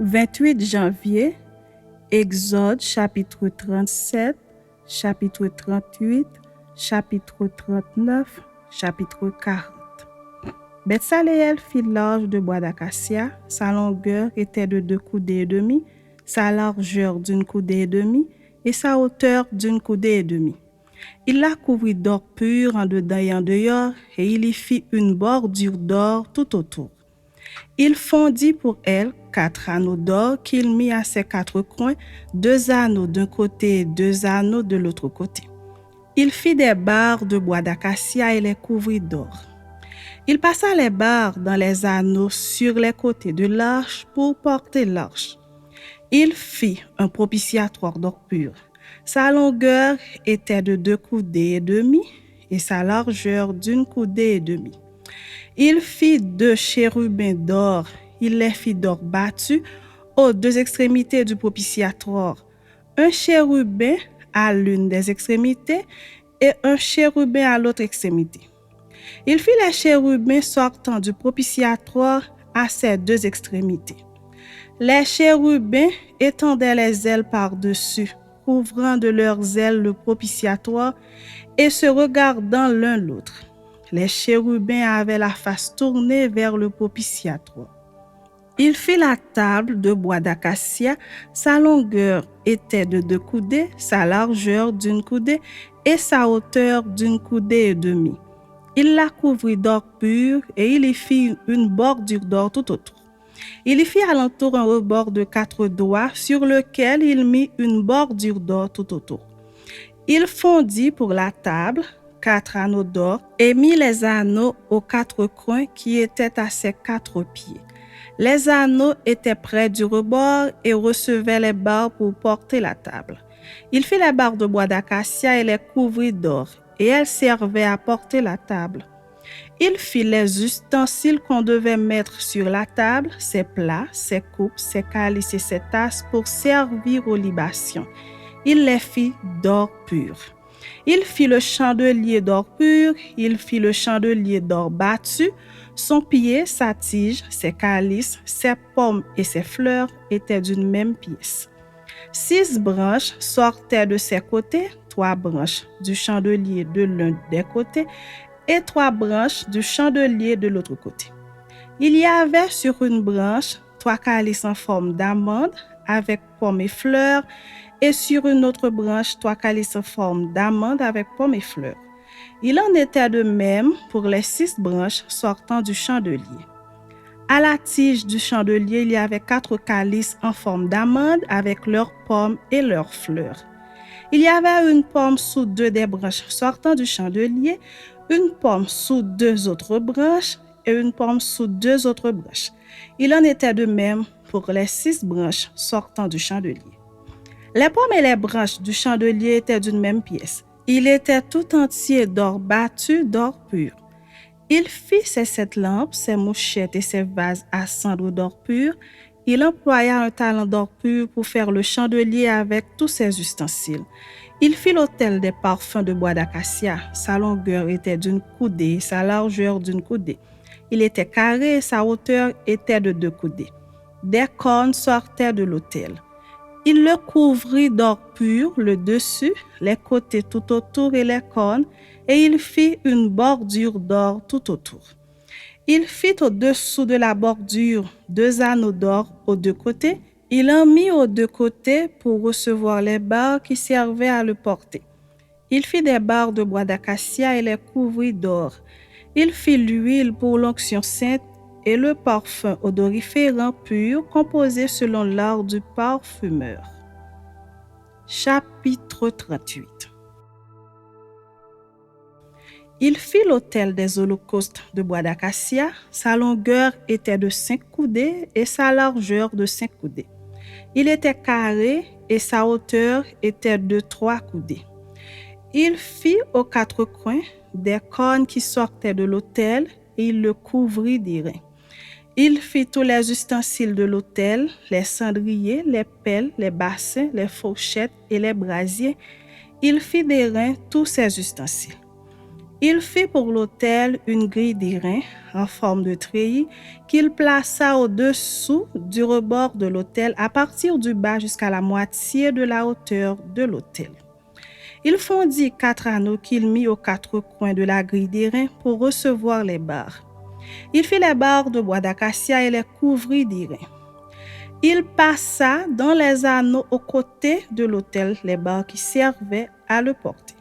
28 janvier, Exode chapitre 37, chapitre 38, chapitre 39, chapitre 40. Betsaleel fit l'orge de bois d'acacia, sa longueur était de 2 coudées et demie, sa largeur d'une coudée et demie et sa hauteur d'une coudée et demie. Il la couvrit d'or pur en dedans et en dehors, et il y fit une bordure d'or tout autour. Il fondit pour elle 4 anneaux d'or qu'il mit à ses 4 coins, 2 anneaux d'un côté et 2 anneaux de l'autre côté. Il fit des barres de bois d'acacia et les couvrit d'or. Il passa les barres dans les anneaux sur les côtés de l'arche pour porter l'arche. Il fit un propitiatoire d'or pur. Sa longueur était de 2 coudées et demie et sa largeur d'une coudée et demie. Il fit 2 chérubins d'or. Il les fit d'or battu aux 2 extrémités du propitiatoire. Un chérubin à l'une des extrémités et un chérubin à l'autre extrémité. Il fit les chérubins sortant du propitiatoire à ses 2 extrémités. Les chérubins étendaient les ailes par-dessus, couvrant de leurs ailes le propitiatoire et se regardant l'un l'autre. Les chérubins avaient la face tournée vers le propitiatoire. Il fit la table de bois d'acacia, sa longueur était de 2 coudées, sa largeur d'une coudée et sa hauteur d'une coudée et demie. Il la couvrit d'or pur et il y fit une bordure d'or tout autour. Il y fit alentour un rebord de 4 doigts sur lequel il mit une bordure d'or tout autour. Il fondit pour la table 4 anneaux d'or et mit les anneaux aux 4 coins qui étaient à ses 4 pieds. Les anneaux étaient près du rebord et recevaient les barres pour porter la table. Il fit les barres de bois d'acacia et les couvrit d'or, et elles servaient à porter la table. Il fit les ustensiles qu'on devait mettre sur la table, ses plats, ses coupes, ses calices et ses tasses pour servir aux libations. Il les fit d'or pur. Il fit le chandelier d'or pur, il fit le chandelier d'or battu, son pied, sa tige, ses calices, ses pommes et ses fleurs étaient d'une même pièce. 6 branches sortaient de ses côtés, 3 branches du chandelier de l'un des côtés et 3 branches du chandelier de l'autre côté. Il y avait sur une branche 3 calices en forme d'amande avec pommes et fleurs, et sur une autre branche 3 calices en forme d'amande avec pommes et fleurs. Il en était de même pour les 6 branches sortant du chandelier. À la tige du chandelier, il y avait 4 calices en forme d'amande avec leurs pommes et leurs fleurs. Il y avait une pomme sous 2 des branches sortant du chandelier, une pomme sous 2 autres branches et une pomme sous 2 autres branches. Il en était de même pour les 6 branches sortant du chandelier. Les pommes et les branches du chandelier étaient d'une même pièce. Il était tout entier d'or battu, d'or pur. Il fit ses 7 lampes, ses mouchettes et ses vases à cendre d'or pur. Il employa un talent d'or pur pour faire le chandelier avec tous ses ustensiles. Il fit l'autel des parfums de bois d'acacia. Sa longueur était d'une coudée, sa largeur d'une coudée. Il était carré et sa hauteur était de 2 coudées. Des cornes sortaient de l'autel. Il le couvrit d'or pur, le dessus, les côtés tout autour et les cornes, et il fit une bordure d'or tout autour. Il fit au-dessous de la bordure 2 anneaux d'or aux 2 côtés. Il en mit aux 2 côtés pour recevoir les barres qui servaient à le porter. Il fit des barres de bois d'acacia et les couvrit d'or. Il fit l'huile pour l'onction sainte et le parfum odoriférant pur composé selon l'art du parfumeur. Chapitre 38. Il fit l'autel des holocaustes de bois d'acacia. Sa longueur était de 5 coudées et sa largeur de 5 coudées. Il était carré et sa hauteur était de 3 coudées. Il fit aux 4 coins des cornes qui sortaient de l'autel et il le couvrit d'airain. Il fit tous les ustensiles de l'autel, les cendriers, les pelles, les bassins, les fourchettes et les brasiers. Il fit d'airain tous ces ustensiles. Il fit pour l'autel une grille d'airain en forme de treillis qu'il plaça au-dessous du rebord de l'autel à partir du bas jusqu'à la moitié de la hauteur de l'autel. Il fondit 4 anneaux qu'il mit aux 4 coins de la grille d'airain pour recevoir les barres. Il fit les barres de bois d'acacia et les couvrit d'airain. Il passa dans les anneaux aux côtés de l'autel les barres qui servaient à le porter.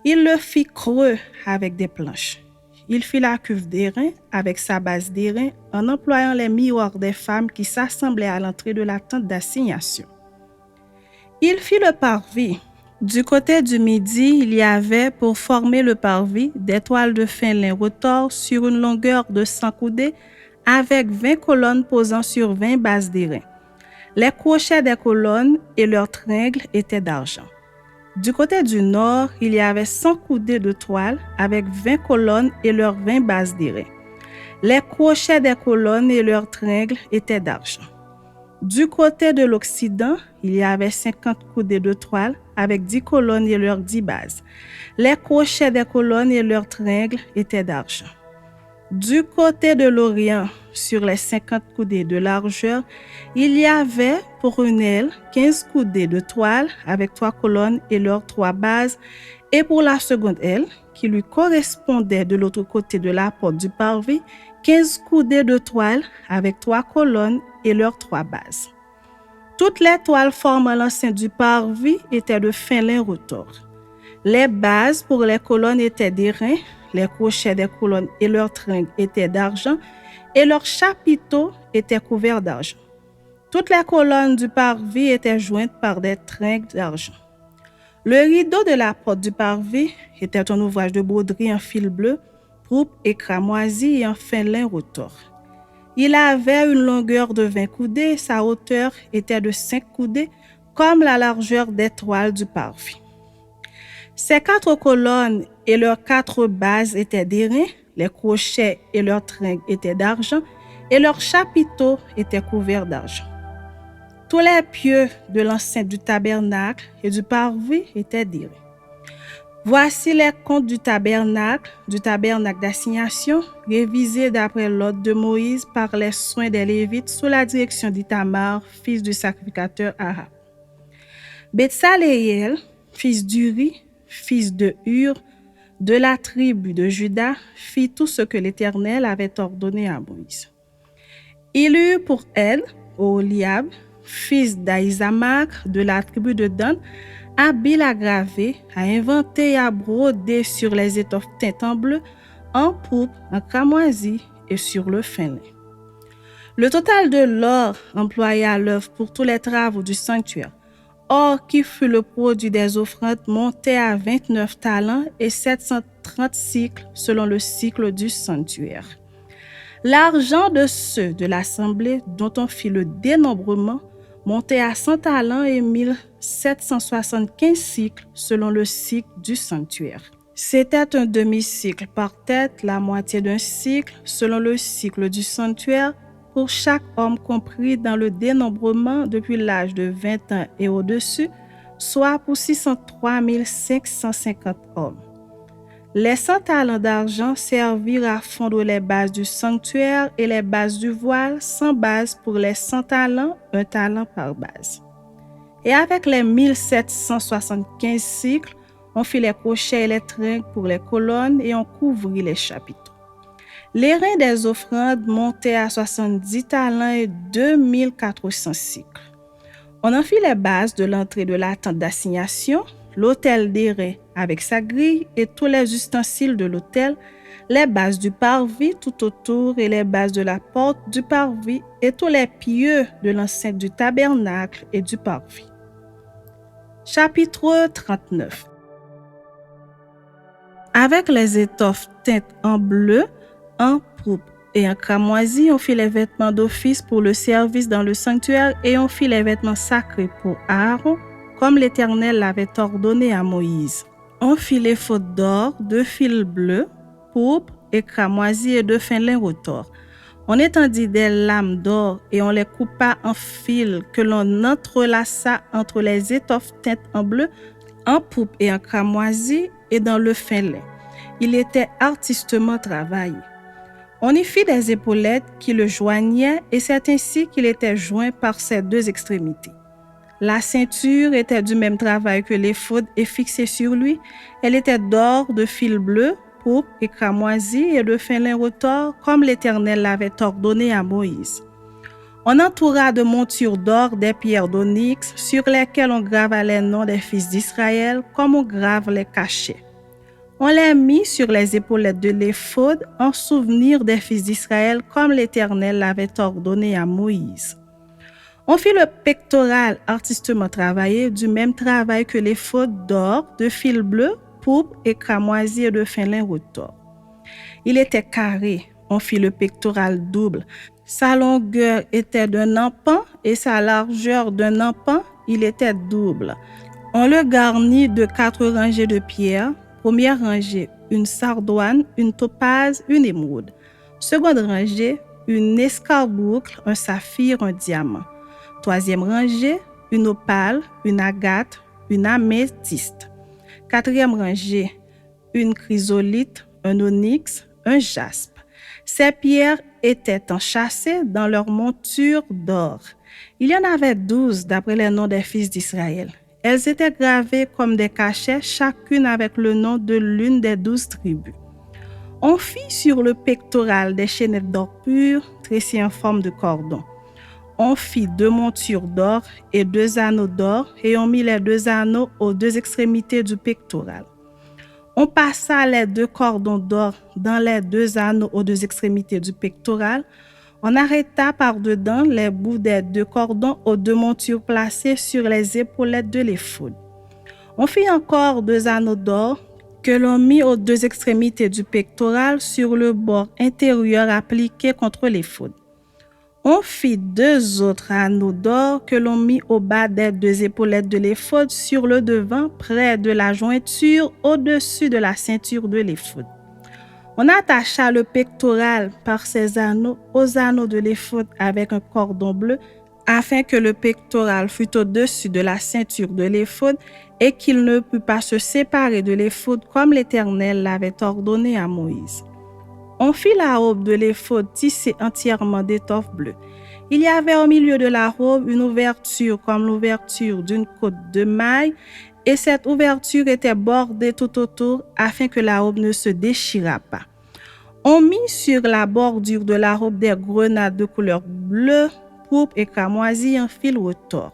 Il le fit creux avec des planches. Il fit la cuve d'airain avec sa base d'airain en employant les miroirs des femmes qui s'assemblaient à l'entrée de la tente d'assignation. Il fit le parvis. Du côté du midi, il y avait pour former le parvis des toiles de fin lin retors sur une longueur de 100 coudées avec 20 colonnes posant sur 20 bases d'airain. Les crochets des colonnes et leurs tringles étaient d'argent. Du côté du nord, il y avait 100 coudées de toile avec 20 colonnes et leurs 20 bases d'airain. Les crochets des colonnes et leurs tringles étaient d'argent. Du côté de l'Occident, il y avait 50 coudées de toile avec 10 colonnes et leurs 10 bases. Les crochets des colonnes et leurs tringles étaient d'argent. Du côté de l'Orient, sur les 50 coudées de largeur, il y avait pour une aile 15 coudées de toile avec 3 colonnes et leurs 3 bases, et pour la seconde aile, qui lui correspondait de l'autre côté de la porte du parvis, 15 coudées de toile avec 3 colonnes et leurs 3 bases. Toutes les toiles formant l'enceinte du parvis étaient de fin lin retors. Les bases pour les colonnes étaient d'airain, les crochets des colonnes et leurs tringles étaient d'argent, et leurs chapiteaux étaient couverts d'argent. Toutes les colonnes du parvis étaient jointes par des tringles d'argent. Le rideau de la porte du parvis était un ouvrage de broderie en fil bleu, pourpre et cramoisi et en fin lin retors. Il avait une longueur de 20 coudées et sa hauteur était de 5 coudées, comme la largeur des toiles du parvis. Ces 4 colonnes et leurs 4 bases étaient d'airain, les crochets et leurs tringles étaient d'argent, et leurs chapiteaux étaient couverts d'argent. Tous les pieux de l'enceinte du tabernacle et du parvis étaient d'airain. Voici les comptes du tabernacle d'assignation, révisés d'après l'ordre de Moïse par les soins des Lévites sous la direction d'Ithamar, fils du sacrificateur Ahab. Betsaléel, fils d'Uri, fils de Hur, de la tribu de Juda, fit tout ce que l'Éternel avait ordonné à Moïse. Il eut pour aide Oholiab, fils d'Ahisamach, de la tribu de Dan, habile à graver, à inventer et à broder sur les étoffes teintes en bleu, en pourpre, en cramoisi et sur le fin lin. Le total de l'or employé à l'œuvre pour tous les travaux du sanctuaire, or qui fut le produit des offrandes, montait à 29 talents et 730 cycles selon le cycle du sanctuaire. L'argent de ceux de l'assemblée dont on fit le dénombrement montait à 100 talents et 1775 cycles selon le cycle du sanctuaire. C'était un demi-cycle par tête, la moitié d'un cycle selon le cycle du sanctuaire, pour chaque homme compris dans le dénombrement depuis l'âge de 20 ans et au-dessus, soit pour 603 550 hommes. Les 100 talents d'argent servirent à fondre les bases du sanctuaire et les bases du voile, 100 bases pour les 100 talents, 1 talent par base. Et avec les 1775 cycles, on fit les crochets et les tringles pour les colonnes et on couvrit les chapiteaux. L'airain des offrandes montait à 70 talents et 2400 cycles. On en fit les bases de l'entrée de la tente d'assignation, l'autel d'airain avec sa grille et tous les ustensiles de l'autel, les bases du parvis tout autour et les bases de la porte du parvis et tous les pieux de l'enceinte du tabernacle et du parvis. Chapitre 39. Avec les étoffes teintes en bleu, en pourpre et en cramoisi, on fit les vêtements d'office pour le service dans le sanctuaire et on fit les vêtements sacrés pour Aaron, comme l'Éternel l'avait ordonné à Moïse. On fit les fautes d'or, de fil bleu, pourpre et cramoisi et de fin lin retors. On étendit des lames d'or et on les coupa en fils que l'on entrelaça entre les étoffes teintes en bleu, en pourpre et en cramoisi et dans le fin lin. il était artistement travaillé. On y fit des épaulettes qui le joignaient et c'est ainsi qu'il était joint par ses deux extrémités. La ceinture était du même travail que l'éphod et fixée sur lui. Elle était d'or, de fil bleu, pourpre et cramoisi et de fin lin retors, comme l'Éternel l'avait ordonné à Moïse. On entoura de montures d'or des pierres d'onyx sur lesquelles on grava les noms des fils d'Israël comme on grave les cachets. On les mit sur les épaulettes de l'éphod en souvenir des fils d'Israël comme l'Éternel l'avait ordonné à Moïse. On fit le pectoral artistement travaillé du même travail que l'éphod d'or, de fil bleu, pourpre et cramoisi et de fin lin retors. Il était carré. On fit le pectoral double. Sa longueur était d'un empan et sa largeur d'un empan, il était double. On le garnit de 4 rangées de pierres. Première rangée, une sardoine, une topaze, une émeraude. Seconde rangée, une escarboucle, un saphir, un diamant. Troisième rangée, une opale, une agate, une améthyste. Quatrième rangée, une chrysolite, un onyx, un jaspe. Ces pierres étaient enchâssées dans leur monture d'or. Il y en avait 12 d'après les noms des fils d'Israël. Elles étaient gravées comme des cachets, chacune avec le nom de l'une des 12 tribus. On fit sur le pectoral des chaînettes d'or pur, tressées en forme de cordon. On fit 2 montures d'or et 2 anneaux d'or et on mit les 2 anneaux aux 2 extrémités du pectoral. On passa les 2 cordons d'or dans les 2 anneaux aux 2 extrémités du pectoral. On arrêta par-dedans les bouts des 2 cordons aux 2 montures placées sur les épaulettes de l'éphod. On fit encore 2 anneaux d'or que l'on mit aux 2 extrémités du pectoral sur le bord intérieur appliqué contre l'éphod. On fit 2 autres anneaux d'or que l'on mit au bas des 2 épaulettes de l'éphod sur le devant, près de la jointure, au-dessus de la ceinture de l'éphod. On attacha le pectoral par ses anneaux aux anneaux de l'éphod avec un cordon bleu, afin que le pectoral fût au-dessus de la ceinture de l'éphod et qu'il ne pût pas se séparer de l'éphod comme l'Éternel l'avait ordonné à Moïse. On fit la robe de l'éphod tissée entièrement d'étoffe bleue. Il y avait au milieu de la robe une ouverture comme l'ouverture d'une côte de maille, et cette ouverture était bordée tout autour afin que la robe ne se déchirât pas. On mit sur la bordure de la robe des grenades de couleur bleue, pourpre et cramoisi en fil retors.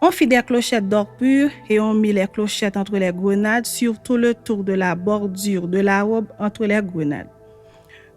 On fit des clochettes d'or pur et on mit les clochettes entre les grenades sur tout le tour de la bordure de la robe entre les grenades.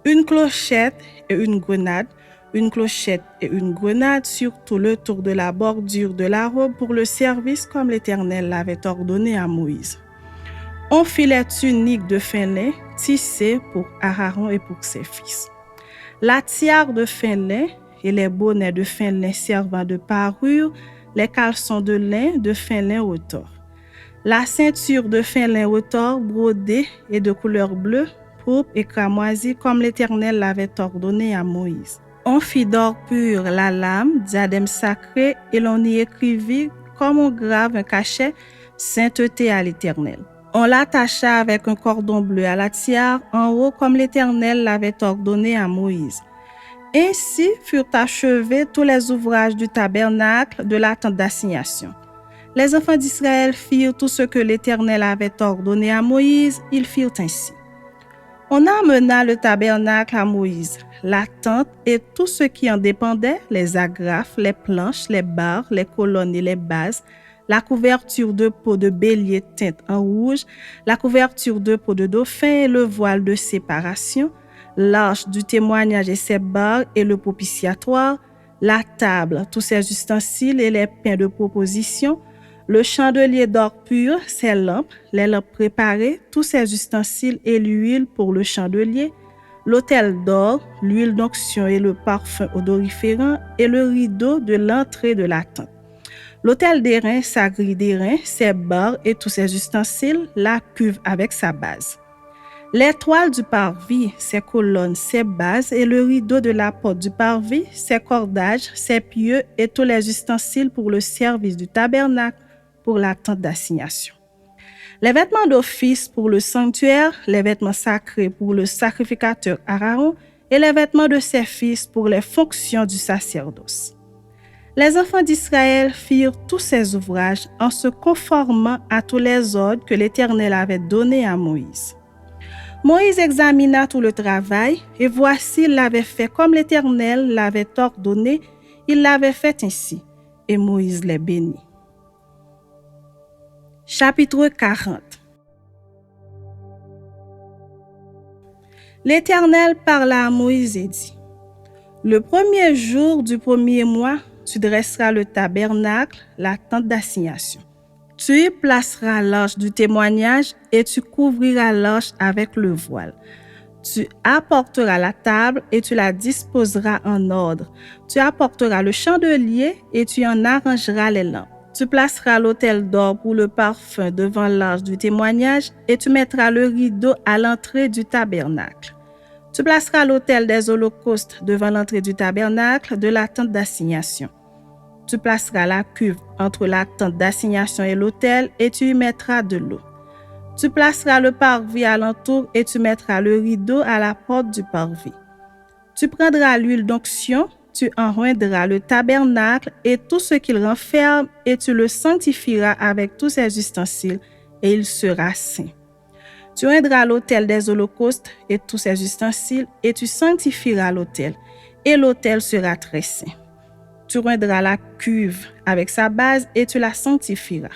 Une clochette et une grenade, une clochette et une grenade sur tout le tour de la bordure de la robe pour le service comme l'Éternel l'avait ordonné à Moïse. On fit les tuniques de fin lin tissées pour Aaron et pour ses fils. La tiare de fin lin et les bonnets de fin lin servant de parure, les caleçons de lin de fin lin retors. La ceinture de fin lin retors brodée et de couleur bleue, pourpre et cramoisi comme l'Éternel l'avait ordonné à Moïse. On fit d'or pur la lame, diadème sacré, et l'on y écrivit comme on grave un cachet, sainteté à l'Éternel. On l'attacha avec un cordon bleu à la tiare en haut comme l'Éternel l'avait ordonné à Moïse. Ainsi furent achevés tous les ouvrages du tabernacle de la tente d'assignation. Les enfants d'Israël firent tout ce que l'Éternel avait ordonné à Moïse, ils firent ainsi. On amena le tabernacle à Moïse, la tente et tout ce qui en dépendait, les agrafes, les planches, les barres, les colonnes et les bases, la couverture de peau de bélier teinte en rouge, la couverture de peau de dauphin et le voile de séparation, l'arche du témoignage et ses barres et le propitiatoire, la table, tous ses ustensiles et les pains de proposition, le chandelier d'or pur, ses lampes, les lampes préparées, tous ses ustensiles et l'huile pour le chandelier, l'autel d'or, l'huile d'onction et le parfum odoriférant et le rideau de l'entrée de la tente. L'autel d'airain, sa grille d'airain, ses barres et tous ses ustensiles, la cuve avec sa base. Les toiles du parvis, ses colonnes, ses bases et le rideau de la porte du parvis, ses cordages, ses pieux et tous les ustensiles pour le service du tabernacle, pour la tente d'assignation. Les vêtements d'office pour le sanctuaire, les vêtements sacrés pour le sacrificateur Aaron et les vêtements de ses fils pour les fonctions du sacerdoce. Les enfants d'Israël firent tous ces ouvrages en se conformant à tous les ordres que l'Éternel avait donnés à Moïse. Moïse examina tout le travail, et voici, il l'avait fait comme l'Éternel l'avait ordonné, il l'avait fait ainsi, et Moïse les bénit. Chapitre 40. L'Éternel parla à Moïse et dit: Le premier jour du premier mois, tu dresseras le tabernacle, la tente d'assignation. Tu y placeras l'arche du témoignage et tu couvriras l'arche avec le voile. Tu apporteras la table et tu la disposeras en ordre. Tu apporteras le chandelier et tu en arrangeras les lampes. Tu placeras l'autel d'or pour le parfum devant l'arche du témoignage et tu mettras le rideau à l'entrée du tabernacle. Tu placeras l'autel des holocaustes devant l'entrée du tabernacle de la tente d'assignation. Tu placeras la cuve entre la tente d'assignation et l'autel et tu y mettras de l'eau. Tu placeras le parvis alentour et tu mettras le rideau à la porte du parvis. Tu prendras l'huile d'onction, tu enroindras le tabernacle et tout ce qu'il renferme et tu le sanctifieras avec tous ses ustensiles et il sera saint. Tu oindras l'autel des holocaustes et tous ses ustensiles et tu sanctifieras l'autel et l'autel sera très saint. Tu oindras la cuve avec sa base et tu la sanctifieras.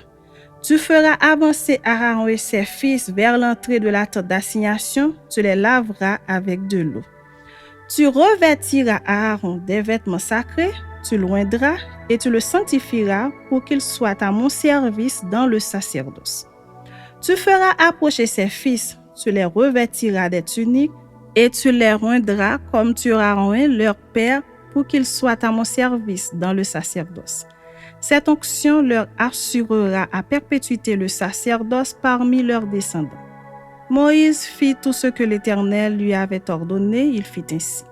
Tu feras avancer Aaron et ses fils vers l'entrée de la tente d'assignation, tu les laveras avec de l'eau. Tu revêtiras Aaron des vêtements sacrés, tu l'oindras et tu le sanctifieras pour qu'il soit à mon service dans le sacerdoce. Tu feras approcher ses fils, tu les revêtiras des tuniques et tu les oindras comme tu auras oint leur père pour qu'ils soient à mon service dans le sacerdoce. Cette onction leur assurera à perpétuité le sacerdoce parmi leurs descendants. Moïse fit tout ce que l'Éternel lui avait ordonné, il fit ainsi.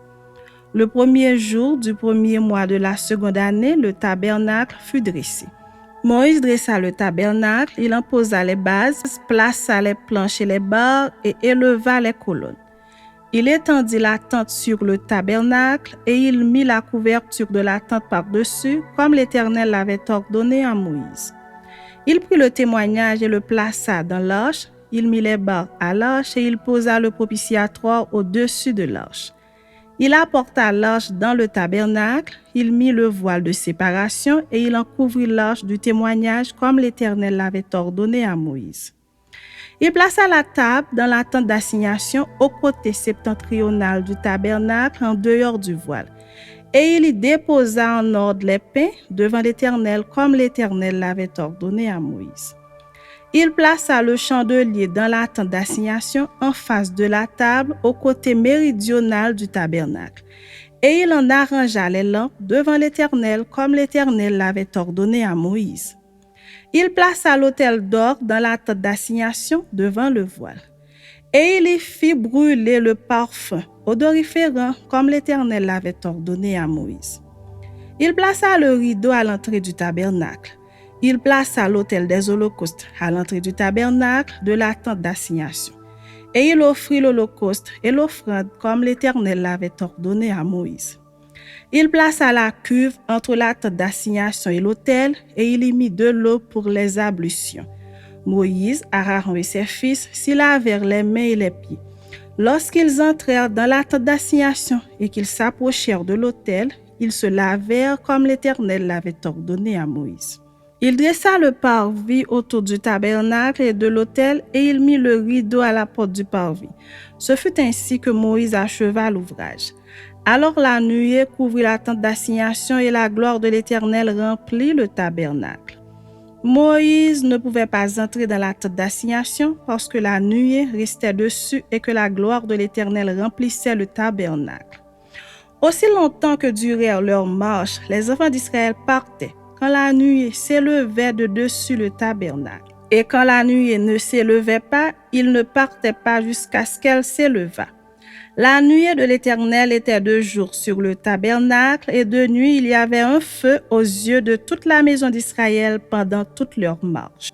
Le premier jour du premier mois de la seconde année, le tabernacle fut dressé. Moïse dressa le tabernacle, il en posa les bases, plaça les planches et les barres et éleva les colonnes. Il étendit la tente sur le tabernacle et il mit la couverture de la tente par-dessus, comme l'Éternel l'avait ordonné à Moïse. Il prit le témoignage et le plaça dans l'arche, il mit les barres à l'arche et il posa le propitiatoire au-dessus de l'arche. Il apporta l'arche dans le tabernacle, il mit le voile de séparation et il en couvrit l'arche du témoignage comme l'Éternel l'avait ordonné à Moïse. Il plaça la table dans la tente d'assignation au côté septentrional du tabernacle en dehors du voile. Et il y déposa en ordre les pains devant l'Éternel comme l'Éternel l'avait ordonné à Moïse. Il plaça le chandelier dans la tente d'assignation en face de la table au côté méridional du tabernacle. Et il en arrangea les lampes devant l'Éternel comme l'Éternel l'avait ordonné à Moïse. Il plaça l'autel d'or dans la tente d'assignation devant le voile. Et il y fit brûler le parfum odoriférant comme l'Éternel l'avait ordonné à Moïse. Il plaça le rideau à l'entrée du tabernacle. Il plaça l'autel des holocaustes à l'entrée du tabernacle de la tente d'assignation. Et il offrit l'holocauste et l'offrande comme l'Éternel l'avait ordonné à Moïse. Il plaça la cuve entre la tente d'assignation et l'autel et il y mit de l'eau pour les ablutions. Moïse, Aaron et ses fils s'y lavèrent les mains et les pieds. Lorsqu'ils entrèrent dans la tente d'assignation et qu'ils s'approchèrent de l'autel, ils se lavèrent comme l'Éternel l'avait ordonné à Moïse. Il dressa le parvis autour du tabernacle et de l'autel et il mit le rideau à la porte du parvis. Ce fut ainsi que Moïse acheva l'ouvrage. Alors la nuée couvrit la tente d'assignation et la gloire de l'Éternel remplit le tabernacle. Moïse ne pouvait pas entrer dans la tente d'assignation parce que la nuée restait dessus et que la gloire de l'Éternel remplissait le tabernacle. Aussi longtemps que durait leur marche, les enfants d'Israël partaient quand la nuée s'élevait de dessus le tabernacle. Et quand la nuée ne s'élevait pas, ils ne partaient pas jusqu'à ce qu'elle s'élevât. La nuée de l'Éternel était de jour sur le tabernacle et de nuit il y avait un feu aux yeux de toute la maison d'Israël pendant toute leur marche.